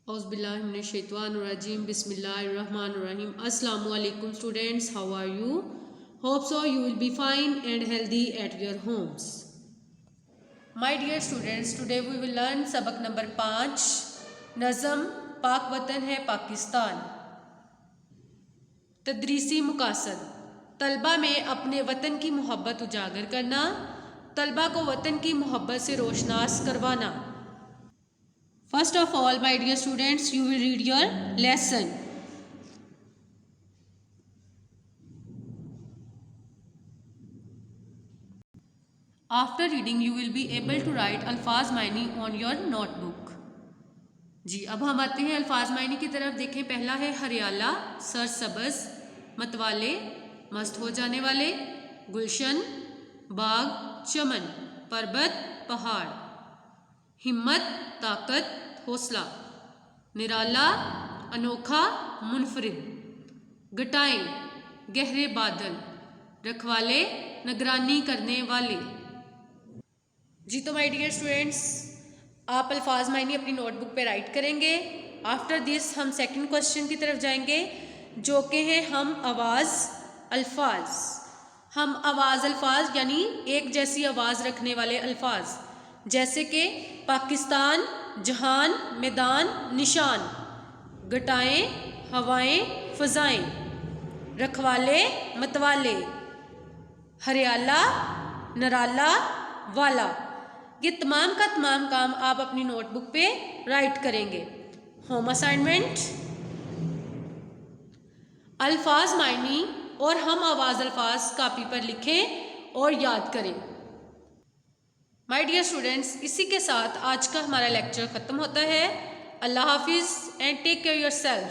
Auzubillahiminash-shaytanir-rajim. Bismillahir-rahmanir-rahim. Assalamualaikum students. How are you? Hope so you will be fine and healthy at your homes. My dear students, today we will learn सबक number 5 नज़म पाक वतन है पाकिस्तान। तदरीसी मुकासद तलबा में अपने वतन की मोहब्बत उजागर करना, तलबा को वतन की मोहब्बत से रोशनास करवाना। First of all, my dear students, you will read your lesson. After reading, you will be able to write अल्फाज मायनी on your notebook. जी, अब हम आते हैं अल्फाज मायनी की तरफ। देखें, पहला है हरियाला, सरसब्ज़, मतवाले, मस्त हो जाने वाले, गुलशन, बाग, चमन, पर्वत, पहाड़, हिम्मत, ताकत, हौसला, निराला, अनोखा, मुनफरिद, घटाएं, गहरे बादल, रखवाले, निगरानी करने वाले। जी तो माय डियर स्टूडेंट्स, आप अल्फाज मायनी अपनी नोटबुक पे राइट करेंगे। आफ्टर दिस हम सेकंड क्वेश्चन की तरफ जाएंगे, जो कि है हम आवाज़ अल्फाज। हम आवाज़ अल्फाज यानी एक जैसी आवाज़ रखने वाले अल्फाज, जैसे कि पाकिस्तान, जहान, मैदान, निशान, घटाएं, हवाएं, फ़ज़ाएं, रखवाले, मतवाले, हरियाला, नराला, वाला। ये तमाम का तमाम काम आप अपनी नोटबुक पे राइट करेंगे। होम असाइनमेंट, अल्फाज मायनी और हम आवाज़ अल्फाज कापी पर लिखें और याद करें। माय डियर स्टूडेंट्स, इसी के साथ आज का हमारा लेक्चर ख़त्म होता है। अल्लाह हाफिज़ एंड टेक केयर योरसेल्फ।